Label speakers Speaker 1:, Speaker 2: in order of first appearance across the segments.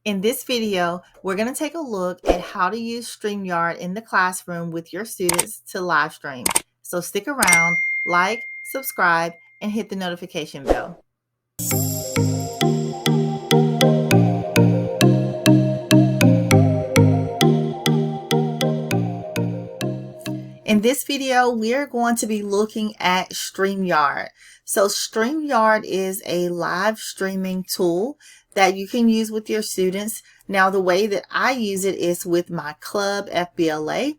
Speaker 1: In this video, we're going to take a look at how to use StreamYard in the classroom with your students to live stream. So stick around, like, subscribe, and hit the notification bell. In this video, we're going to be looking at StreamYard. So StreamYard is a live streaming tool that you can use with your students. Now, the way that I use it is with my club, FBLA.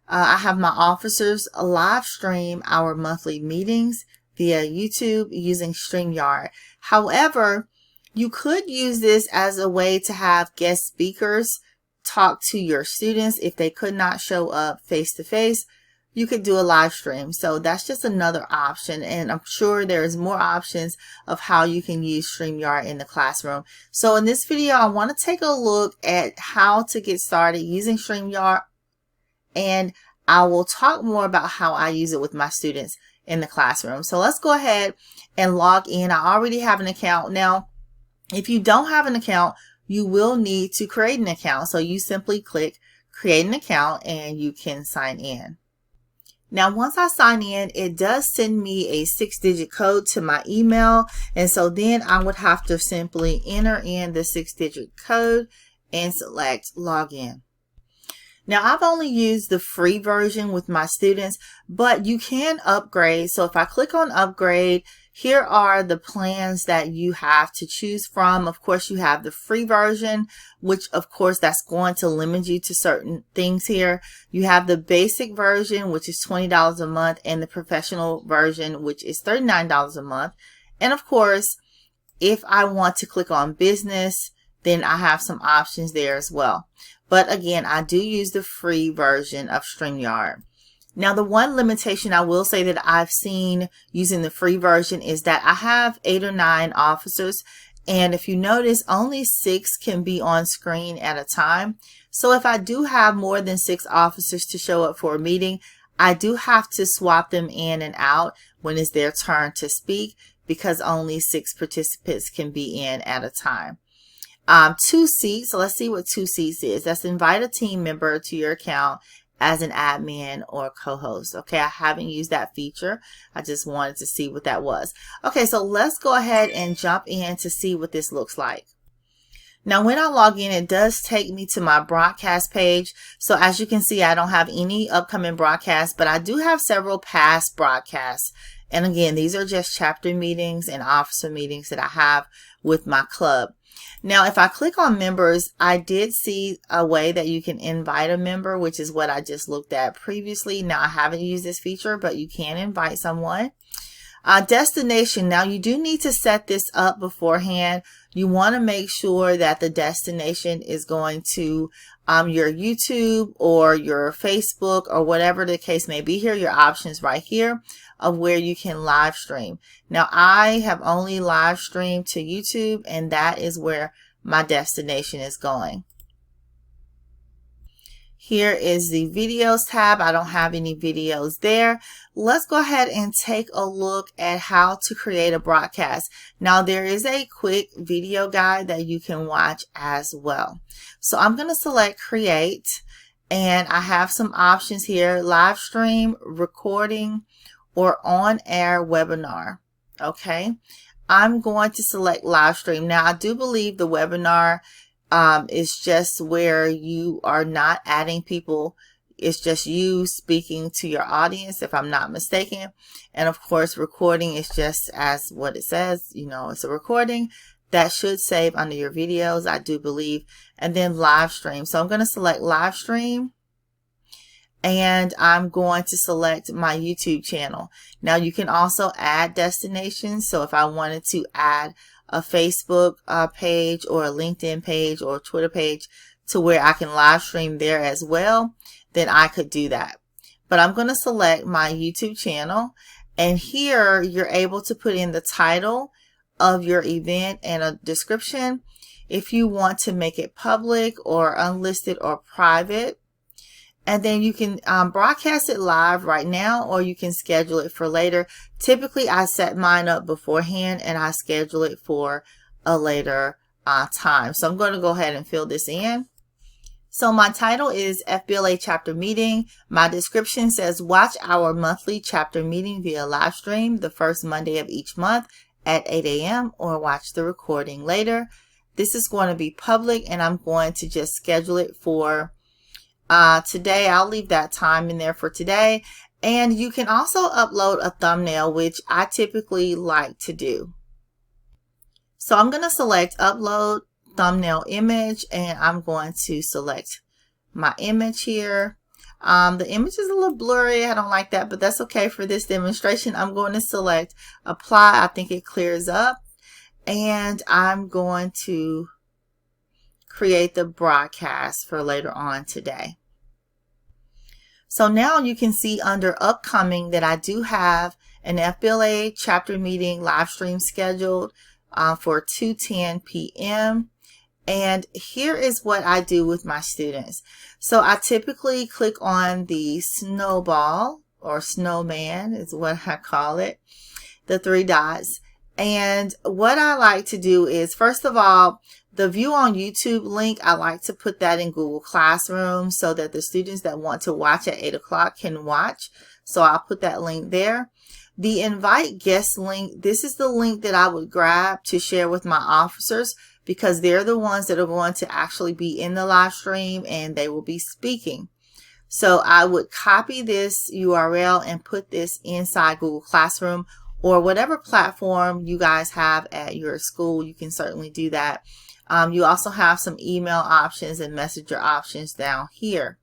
Speaker 1: I have my officers live stream our monthly meetings via YouTube using StreamYard. However, you could use this as a way to have guest speakers talk to your students if they could not show up face to face. You could do a live stream. So that's just another option, and I'm sure there's more options of how you can use StreamYard in the classroom. So in this video, I want to take a look at how to get started using StreamYard, and I will talk more about how I use it with my students in the classroom. So let's go ahead and log in. I already have an account. Now, if you don't have an account, you will need to create an account. So you simply click create an account and you can sign in. Now, once I sign in, it does send me a 6-digit code to my email. And so then I would have to simply enter in the 6-digit code and select login. Now, I've only used the free version with my students, but you can upgrade. So if I click on upgrade, here are the plans that you have to choose from. Of course, you have the free version, which of course that's going to limit you to certain things here. You have the basic version, which is $20 a month, and the professional version, which is $39 a month. And of course, if I want to click on business, then I have some options there as well. But again, I do use the free version of StreamYard. Now, the one limitation I will say that I've seen using the free version is that I have 8 or 9 officers. And if you notice, only 6 can be on screen at a time. So if I do have more than 6 officers to show up for a meeting, I do have to swap them in and out when it's their turn to speak, because only 6 participants can be in at a time. 2 seats. So let's see what 2 seats is. That's invite a team member to your account as an admin or co-host. Okay, I haven't used that feature. I just wanted to see what that was. Okay, so let's go ahead and jump in to see what this looks like. Now, when I log in, it does take me to my broadcast page. So as you can see, I don't have any upcoming broadcasts, but I do have several past broadcasts. And again, these are just chapter meetings and officer meetings that I have with my club. Now, if I click on members, I did see a way that you can invite a member, which is what I just looked at previously. Now, I haven't used this feature, but you can invite someone. Destination. Now, you do need to set this up beforehand. You want to make sure that the destination is going to your YouTube or your Facebook or whatever the case may be. Here are your options right here of where you can live stream. Now, I have only live streamed to YouTube, and that is where my destination is going. Here is the videos tab. I don't have any videos there. Let's go ahead and take a look at how to create a broadcast. Now, there is a quick video guide that you can watch as well. So I'm going to select create, and I have some options here: live stream, recording, or on-air webinar. Okay, I'm going to select live stream. Now, I do believe the webinar is just where you are not adding people. It's just you speaking to your audience, if I'm not mistaken. And of course, recording is just as what it says. You know, it's a recording that should save under your videos, I do believe. And then live stream. So I'm going to select live stream, and I'm going to select my YouTube channel. Now, you can also add destinations. So if I wanted to add a Facebook page or a LinkedIn page or a Twitter page to where I can live stream there as well, then I could do that. But I'm going to select my YouTube channel, and here you're able to put in the title of your event and a description. If you want to make it public or unlisted or private, and then you can broadcast it live right now, or you can schedule it for later. Typically, I set mine up beforehand and I schedule it for a later time. So I'm going to go ahead and fill this in. So my title is FBLA Chapter Meeting. My description says, watch our monthly chapter meeting via live stream the first Monday of each month at 8 a.m. or watch the recording later. This is going to be public, and I'm going to just schedule it for today. I'll leave that time in there for today. And you can also upload a thumbnail, which I typically like to do. So I'm going to select upload thumbnail image, and I'm going to select my image here. The image is a little blurry. I don't like that, but that's okay for this demonstration. I'm going to select apply. I think it clears up, and I'm going to create the broadcast for later on today. So now you can see under upcoming that I do have an FBLA chapter meeting live stream scheduled for 2:10 p.m. And here is what I do with my students. So I typically click on the snowball, or snowman is what I call it, the 3 dots. And what I like to do is, first of all, the view on YouTube link, I like to put that in Google Classroom so that the students that want to watch at 8 o'clock can watch. So I'll put that link there. The invite guest link, this is the link that I would grab to share with my officers, because they're the ones that are going to actually be in the live stream and they will be speaking. So I would copy this URL and put this inside Google Classroom or whatever platform you guys have at your school. You can certainly do that. You also have some email options and messenger options down here.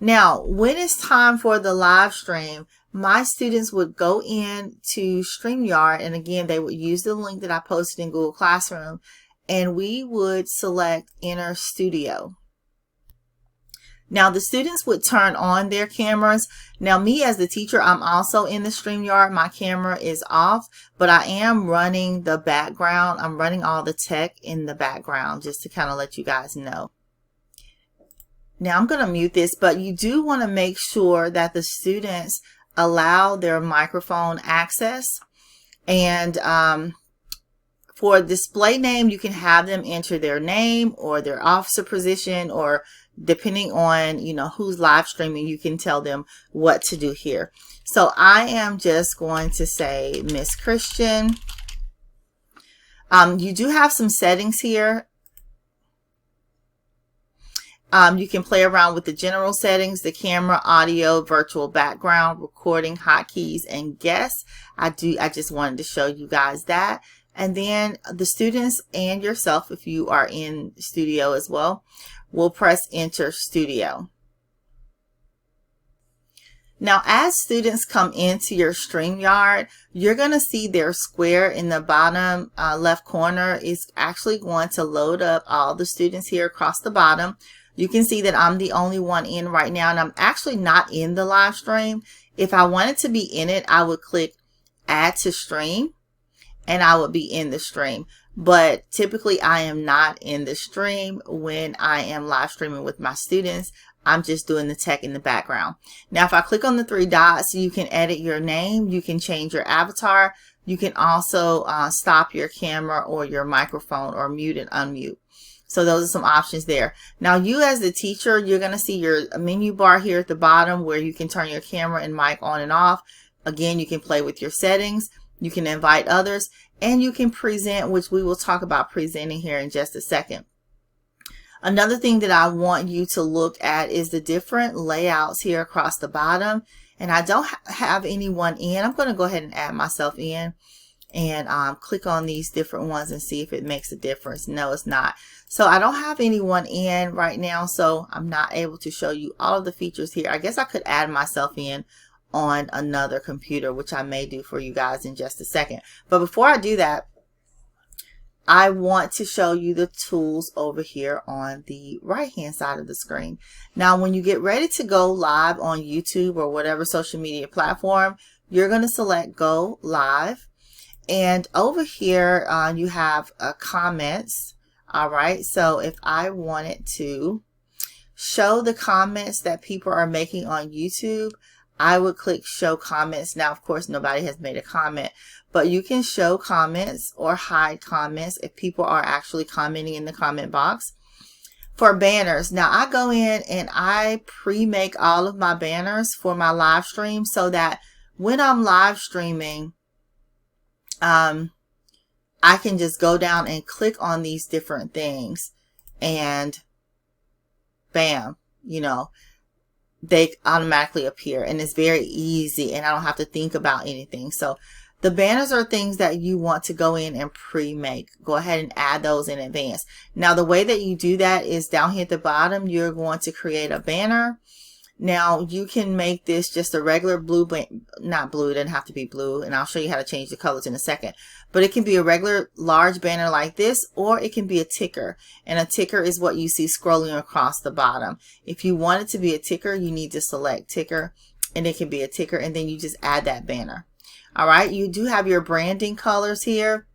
Speaker 1: Now, when it's time for the live stream, my students would go in to StreamYard, and again, they would use the link that I posted in Google Classroom, and we would select Enter Studio. Now the students would turn on their cameras. Now me as the teacher, I'm also in the StreamYard. My camera is off, but I am running the background. I'm running all the tech in the background just to kind of let you guys know. Now I'm going to mute this, but you do want to make sure that the students allow their microphone access. And for display name, you can have them enter their name or their officer position, or depending on, you know, who's live streaming, you can tell them what to do here. So I am just going to say Miss Christian. You do have some settings here. You can play around with the general settings, the camera, audio, virtual background, recording, hotkeys, and guests. I just wanted to show you guys that. And then the students and yourself, if you are in studio as well, will press Enter Studio. Now, as students come into your StreamYard, you're going to see their square in the bottom left corner is actually going to load up all the students here across the bottom. You can see that I'm the only one in right now, and I'm actually not in the live stream. If I wanted to be in it, I would click Add to Stream, and I would be in the stream. But typically I am not in the stream when I am live streaming with my students. I'm just doing the tech in the background. Now, if I click on the 3 dots, you can edit your name. You can change your avatar. You can also stop your camera or your microphone, or mute and unmute. So those are some options there. Now, you as the teacher, you're going to see your menu bar here at the bottom where you can turn your camera and mic on and off. Again, you can play with your settings. You can invite others, and you can present, which we will talk about presenting here in just a second. Another thing that I want you to look at is the different layouts here across the bottom. And I don't have anyone in. I'm going to go ahead and add myself in and click on these different ones and see if it makes a difference. No, it's not. So I don't have anyone in right now, so I'm not able to show you all of the features here. I guess I could add myself in on another computer, which I may do for you guys in just a second. But before I do that, I want to show you the tools over here on the right hand side of the screen. Now, when you get ready to go live on YouTube or whatever social media platform, you're going to select Go Live. And over here, you have comments. All right. So if I wanted to show the comments that people are making on YouTube, I would click show comments. Now, of course, nobody has made a comment, but you can show comments or hide comments if people are actually commenting in the comment box. For banners, now I go in and I pre-make all of my banners for my live stream so that when I'm live streaming, I can just go down and click on these different things and bam, you know, they automatically appear, and it's very easy and I don't have to think about anything. So the banners are things that you want to go in and pre-make. Go ahead and add those in advance. Now the way that you do that is down here at the bottom, you're going to create a banner. Now you can make this just a regular blue, not blue, it doesn't have to be blue, and I'll show you how to change the colors in a second. But it can be a regular large banner like this, or it can be a ticker. And a ticker is what you see scrolling across the bottom. If you want it to be a ticker, you need to select ticker, and it can be a ticker, and then you just add that banner. All right, you do have your branding colors here.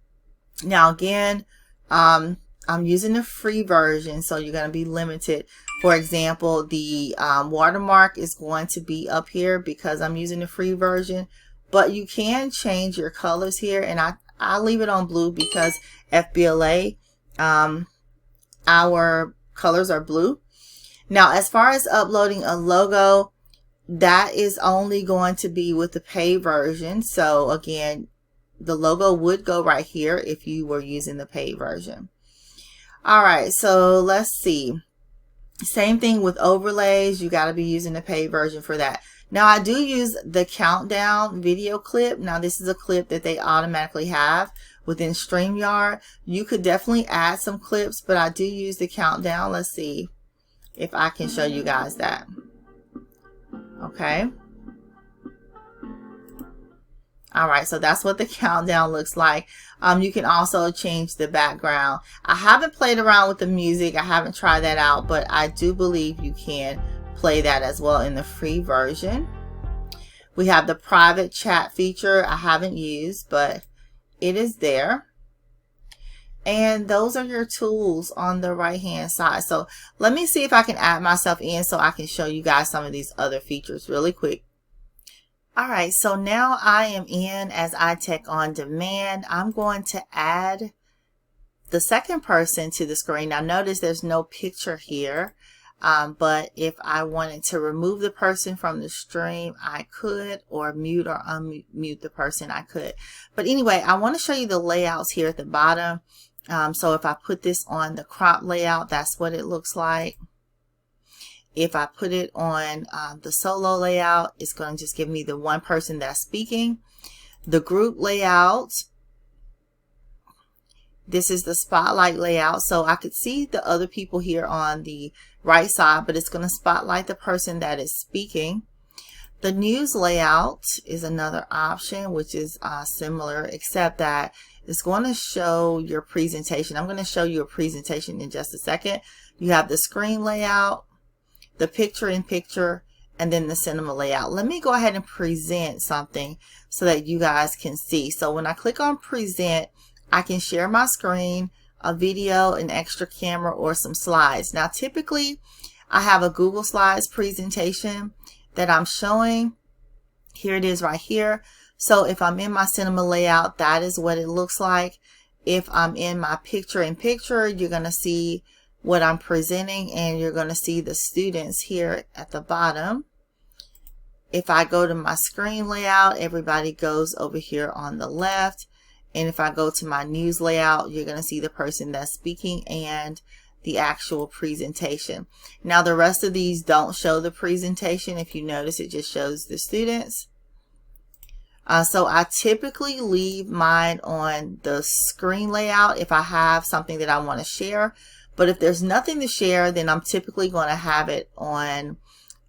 Speaker 1: Now again, I'm using the free version, so you're going to be limited. For example, the watermark is going to be up here because I'm using the free version, but you can change your colors here, and I'll leave it on blue because FBLA, our colors are blue. Now, as far as uploading a logo, that is only going to be with the paid version. So again, the logo would go right here if you were using the paid version. All right, so let's see. Same thing with overlays. You got to be using the paid version for that. Now I do use the countdown video clip. Now this is a clip that they automatically have within StreamYard. You could definitely add some clips, but I do use the countdown. Let's see if I can show you guys that. Okay. All right, so that's what the countdown looks like. You can also change the background. I haven't played around with the music. I haven't tried that out, but I do believe you can play that as well in the free version. We have the private chat feature. I haven't used, but it is there. And those are your tools on the right hand side. So let me see if I can add myself in so I can show you guys some of these other features really quick. All right, so now I am in as iTech on demand. I'm going to add the second person to the screen. Now notice there's no picture here, but if I wanted to remove the person from the stream, I could, or mute or unmute the person, I could. But anyway, I want to show you the layouts here at the bottom. So if I put this on the crop layout, that's what it looks like. If I put it on the solo layout, it's going to just give me the one person that's speaking. The group layout, this is the spotlight layout. So I could see the other people here on the right side, but it's going to spotlight the person that is speaking. The news layout is another option, which is similar, except that it's going to show your presentation. I'm going to show you a presentation in just a second. You have the screen layout, the picture-in-picture, and then the cinema layout. Let me go ahead and present something so that you guys can see. So when I click on present, I can share my screen, a video, an extra camera, or some slides. Now typically I have a Google Slides presentation that I'm showing. Here it is right here. So if I'm in my cinema layout, that is what it looks like. If I'm in my picture-in-picture, you're going to see what I'm presenting, and you're going to see the students here at the bottom. If I go to my screen layout, everybody goes over here on the left. And if I go to my news layout, you're going to see the person that's speaking and the actual presentation. Now the rest of these don't show the presentation. If you notice, it just shows the students. So I typically leave mine on the screen layout if I have something that I want to share. But if there's nothing to share, then I'm typically going to have it on,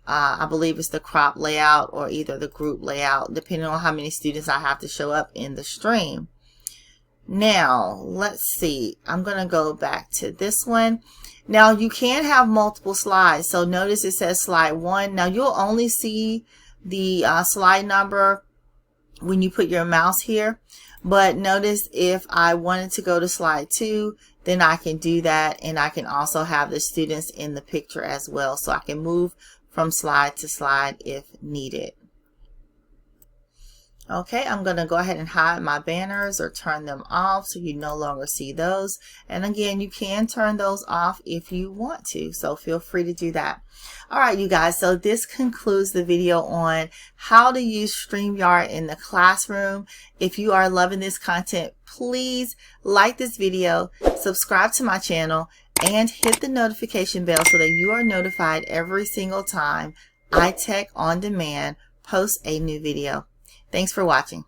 Speaker 1: I believe it's the crop layout or either the group layout, depending on how many students I have to show up in the stream. Now, let's see. I'm going to go back to this one. Now, you can have multiple slides. So notice it says slide 1. Now, you'll only see the slide number when you put your mouse here. But notice if I wanted to go to slide 2, then I can do that, and I can also have the students in the picture as well, so I can move from slide to slide if needed. Okay, I'm going to go ahead and hide my banners or turn them off so you no longer see those. And again, you can turn those off if you want to, so feel free to do that. All right, you guys, so this concludes the video on how to use StreamYard in the classroom. If you are loving this content, please like this video, subscribe to my channel, and hit the notification bell so that you are notified every single time iTech On Demand posts a new video. Thanks for watching.